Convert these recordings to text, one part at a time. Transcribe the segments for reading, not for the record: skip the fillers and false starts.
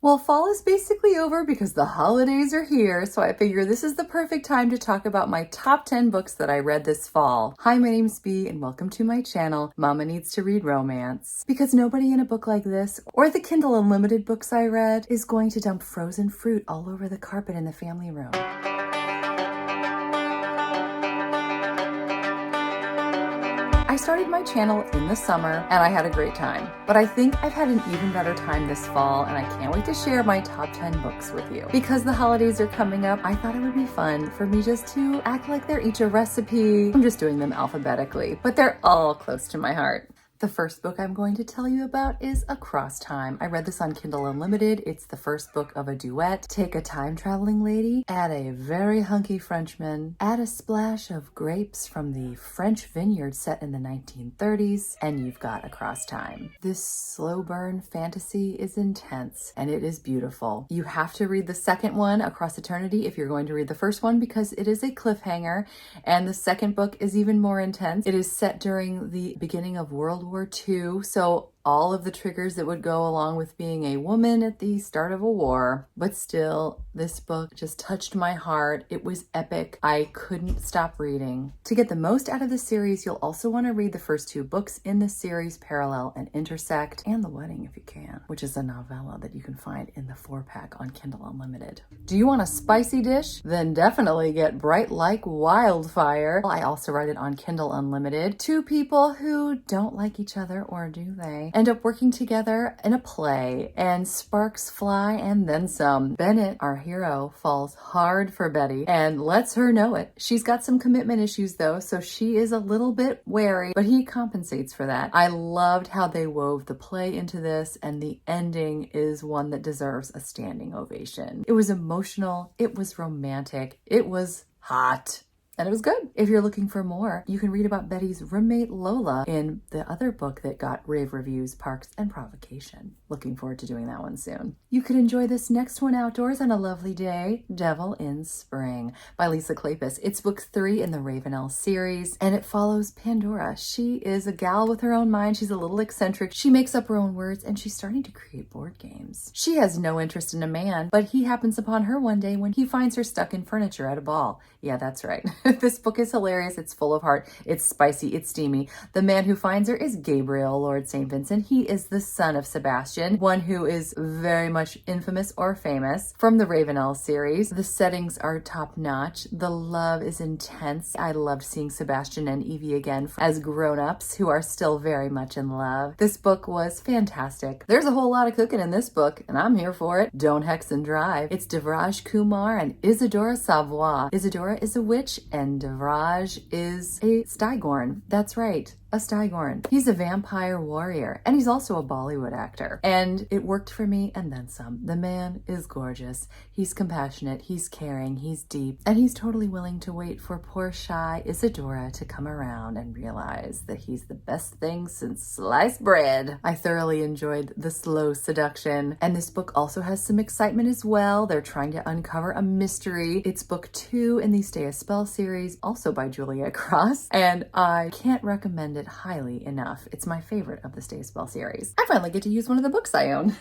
Well, fall is basically over because the holidays are here, so I figure this is the perfect time to talk about my top 10 books that I read this fall. Hi, my name's Bea, and welcome to my channel, Mama Needs to Read Romance. Because nobody in a book like this, or the Kindle Unlimited books I read, is going to dump frozen fruit all over the carpet in the family room. I started my channel in the summer and I had a great time, but I think I've had an even better time this fall and I can't wait to share my top 10 books with you. Because the holidays are coming up, I thought it would be fun for me just to act like they're each a recipe. I'm just doing them alphabetically, but they're all close to my heart. The first book I'm going to tell you about is Across Time. I read this on Kindle Unlimited. It's the first book of a duet. Take a time-traveling lady, add a very hunky Frenchman, add a splash of grapes from the French vineyard set in the 1930s, and you've got Across Time. This slow burn fantasy is intense, and it is beautiful. You have to read the second one, Across Eternity, if you're going to read the first one, because it is a cliffhanger, and the second book is even more intense. It is set during the beginning of World War II, so all of the triggers that would go along with being a woman at the start of a war. But still, this book just touched my heart. It was epic. I couldn't stop reading. To get the most out of the series, you'll also want to read the first two books in the series, Parallel and Intersect, and The Wedding if you can, which is a novella that you can find in the 4-pack on Kindle Unlimited. Do you want a spicy dish? Then definitely get Bright Like Wildfire. I also read it on Kindle Unlimited. Two people who don't like each other, or do they, end up working together in a play, and sparks fly and then some. Bennett, our hero, falls hard for Betty and lets her know it. She's got some commitment issues though, so she is a little bit wary, but he compensates for that. I loved how they wove the play into this, and the ending is one that deserves a standing ovation. It was emotional, it was romantic, it was hot. And it was good. If you're looking for more, you can read about Betty's roommate Lola in the other book that got rave reviews, Parks and Provocation. Looking forward to doing that one soon. You could enjoy this next one outdoors on a lovely day, Devil in Spring by Lisa Kleypas. It's book 3 in the Ravenel series, and it follows Pandora. She is a gal with her own mind. She's a little eccentric. She makes up her own words, and she's starting to create board games. She has no interest in a man, but he happens upon her one day when he finds her stuck in furniture at a ball. Yeah, that's right. This book is hilarious. It's full of heart. It's spicy. It's steamy. The man who finds her is Gabriel, Lord St. Vincent. He is the son of Sebastian, one who is very much infamous or famous from the Ravenel series. The settings are top-notch. The love is intense. I loved seeing Sebastian and Evie again as grown-ups who are still very much in love. This book was fantastic. There's a whole lot of cooking in this book, and I'm here for it. Don't Hex and Drive. It's Devraj Kumar and Isadora Savoy. Isadora is a witch, and Devraj is a Stygorn. That's right, a Stygorn. He's a vampire warrior, and he's also a Bollywood actor. And it worked for me, and then some. The man is gorgeous. He's compassionate, he's caring, he's deep, and he's totally willing to wait for poor shy Isadora to come around and realize that he's the best thing since sliced bread. I thoroughly enjoyed the slow seduction, and this book also has some excitement as well. They're trying to uncover a mystery. It's book 2 in the Stay a Spell series, also by Julia Cross, and I can't recommend it highly enough. It's my favorite of the Stay a Spell series. I finally get to use one of the books I own.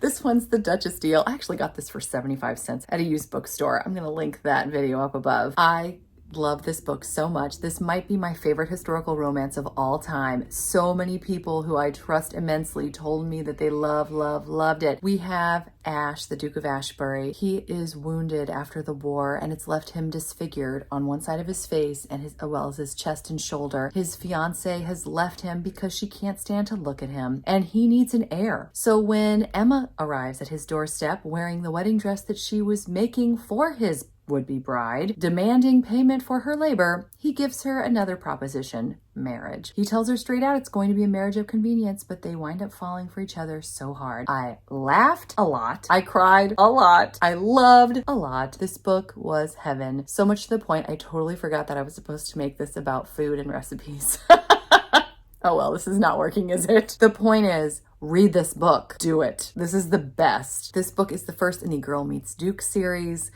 This one's the Duchess Deal. I actually got this for 75 cents at a used bookstore. I'm going to link that video up above. I love this book so much. This might be my favorite historical romance of all time. So many people who I trust immensely told me that they loved it. We have Ash, the Duke of Ashbury. He is wounded after the war, and it's left him disfigured on one side of his face and as well as his chest and shoulder. His fiance has left him because she can't stand to look at him, and he needs an heir. So when Emma arrives at his doorstep wearing the wedding dress that she was making for his would-be bride, demanding payment for her labor, he gives her another proposition: marriage. He tells her straight out it's going to be a marriage of convenience, but they wind up falling for each other so hard. I laughed a lot. I cried a lot. I loved a lot. This book was heaven. So much to the point I totally forgot that I was supposed to make this about food and recipes. Oh well, this is not working, is it? The point is, read this book. Do it. This is the best. This book is the first in the Girl Meets Duke series,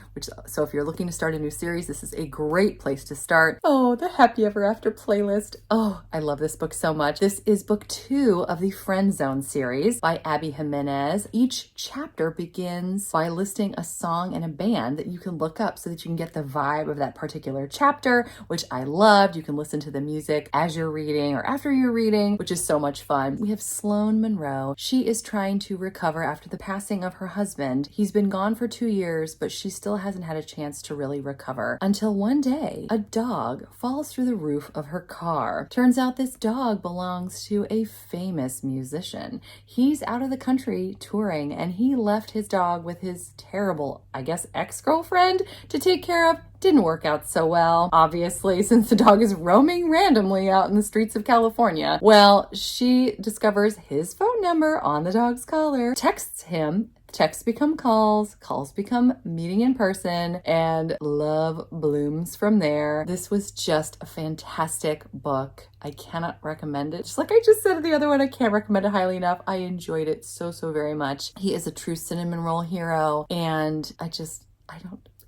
so if you're looking to start a new series, this is a great place to start. Oh, the Happy Ever After playlist. Oh, I love this book so much. This is book 2 of the Friend Zone series by Abby Jimenez. Each chapter begins by listing a song and a band that you can look up so that you can get the vibe of that particular chapter, which I loved. You can listen to the music as you're reading or after you're reading, which is so much fun. We have Sloane Monroe. She is trying to recover after the passing of her husband. He's been gone for 2 years, but she still hasn't had a chance to really recover until one day a dog falls through the roof of her car. Turns out this dog belongs to a famous musician. He's out of the country touring and he left his dog with his terrible, I guess, ex-girlfriend to take care of. Didn't work out so well, obviously, since the dog is roaming randomly out in the streets of California. Well, she discovers his phone number on the dog's collar, texts him. Texts become calls, calls become meeting in person, and love blooms from there. This was just a fantastic book. I cannot recommend it. Just like I just said the other one, I can't recommend it highly enough. I enjoyed it so very much. He is a true cinnamon roll hero, and just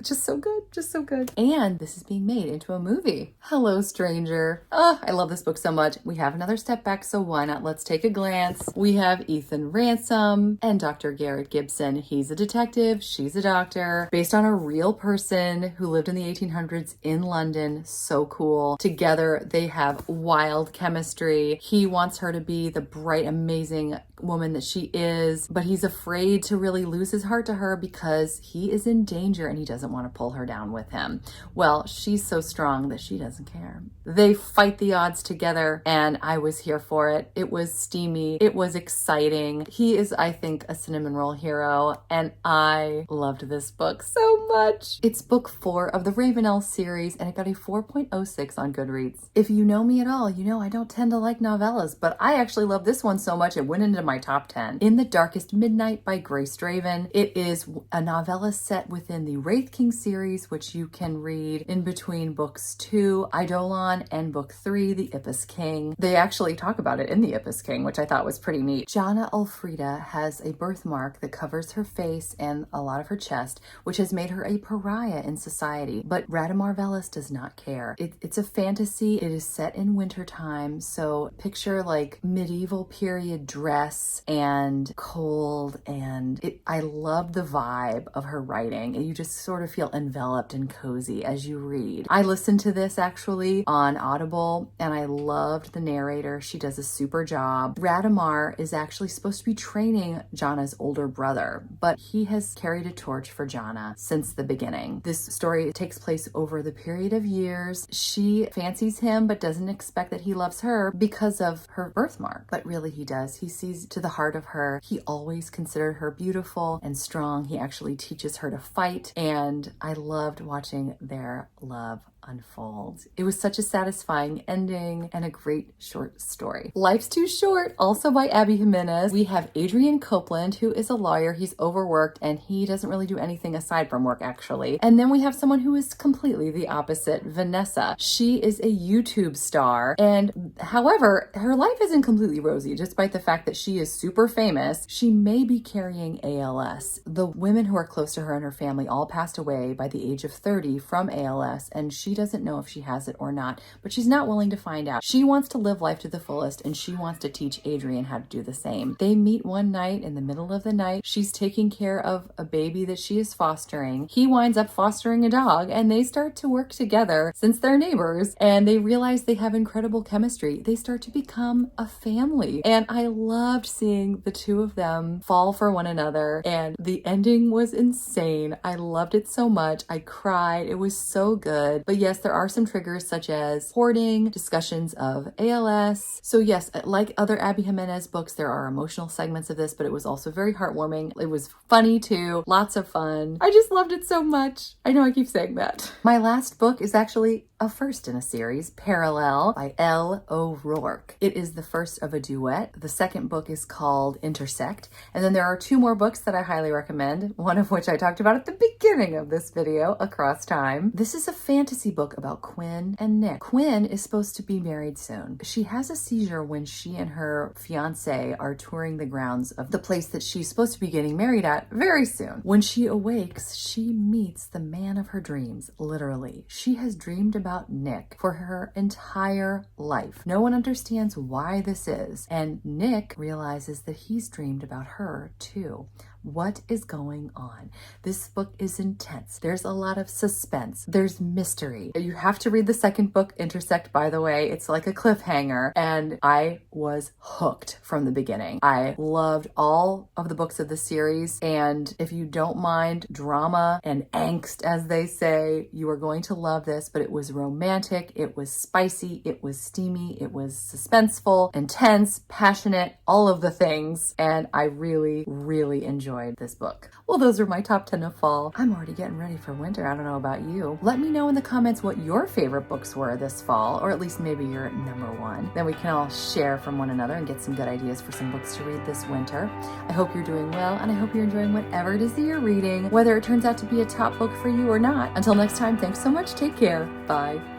so good, just so good. And this is being made into a movie. Hello, stranger. Oh, I love this book so much. We have another step back, so why not? Let's take a glance. We have Ethan Ransom and Dr. Garrett Gibson. He's a detective, she's a doctor, based on a real person who lived in the 1800s in London. So cool. Together, they have wild chemistry. He wants her to be the bright, amazing woman that she is, but he's afraid to really lose his heart to her because he is in danger and he doesn't want to pull her down with him. Well, she's so strong that she doesn't care. They fight the odds together and I was here for it. It was steamy. It was exciting. He is, I think, a cinnamon roll hero and I loved this book so much. It's book 4 of the Ravenel series and it got a 4.06 on Goodreads. If you know me at all, you know I don't tend to like novellas, but I actually love this one so much it went into my top 10. In the Darkest Midnight by Grace Draven. It is a novella set within the Wraith King series, which you can read in between books 2, Eidolon, and book 3, The Ippus King. They actually talk about it in The Ippus King, which I thought was pretty neat. Jana Alfreda has a birthmark that covers her face and a lot of her chest, which has made her a pariah in society, but Radamar Velis does not care. It's a fantasy. It is set in wintertime, so picture like medieval period dress and cold, and I love the vibe of her writing, and you just sort of feel enveloped and cozy as you read. I listened to this actually on Audible and I loved the narrator. She does a super job. Radamar is actually supposed to be training Jana's older brother, but he has carried a torch for Jana since the beginning. This story takes place over the period of years. She fancies him but doesn't expect that he loves her because of her birthmark, but really he does. He sees to the heart of her. He always considered her beautiful and strong. He actually teaches her to fight, and I loved watching their love unfold. It was such a satisfying ending and a great short story. Life's Too Short, also by Abby Jimenez. We have Adrian Copeland, who is a lawyer. He's overworked and he doesn't really do anything aside from work, actually. And then we have someone who is completely the opposite, Vanessa. She is a YouTube star, and however, her life isn't completely rosy, despite the fact that she is super famous. She may be carrying ALS. The women who are close to her and her family all passed away by the age of 30 from ALS, and she doesn't know if she has it or not, but she's not willing to find out. She wants to live life to the fullest, and she wants to teach Adrian how to do the same. They meet one night in the middle of the night. She's taking care of a baby that she is fostering. He winds up fostering a dog, and they start to work together since they're neighbors, and they realize they have incredible chemistry. They start to become a family, and I loved seeing the two of them fall for one another, and the ending was insane. I loved it so much. I cried. It was so good. But yes, there are some triggers such as hoarding, discussions of ALS. So yes, like other Abby Jimenez books, there are emotional segments of this, but it was also very heartwarming. It was funny too, lots of fun. I just loved it so much. I know I keep saying that. My last book is actually a first in a series, Parallel by Elle O'Rourke. It is the first of a duet. The second book is called Intersect. And then there are 2 more books that I highly recommend, one of which I talked about at the beginning of this video, Across Time. This is a fantasy book about Quinn and Nick. Quinn is supposed to be married soon. She has a seizure when she and her fiance are touring the grounds of the place that she's supposed to be getting married at very soon. When she awakes, she meets the man of her dreams, literally. She has dreamed about Nick for her entire life. No one understands why this is, and Nick realizes that he's dreamed about her too. What is going on? This book is intense. There's a lot of suspense. There's mystery. You have to read the second book, Intersect, by the way. It's like a cliffhanger, and I was hooked from the beginning. I loved all of the books of the series, and if you don't mind drama and angst, as they say, you are going to love this. But it was romantic, it was spicy, it was steamy, it was suspenseful, intense, passionate, all of the things, and I really, really enjoyed this book. Well, those are my top 10 of fall. I'm already getting ready for winter. I don't know about you. Let me know in the comments what your favorite books were this fall, or at least maybe your number one. Then we can all share from one another and get some good ideas for some books to read this winter. I hope you're doing well, and I hope you're enjoying whatever it is that you're reading, whether it turns out to be a top book for you or not. Until next time, thanks so much. Take care. Bye.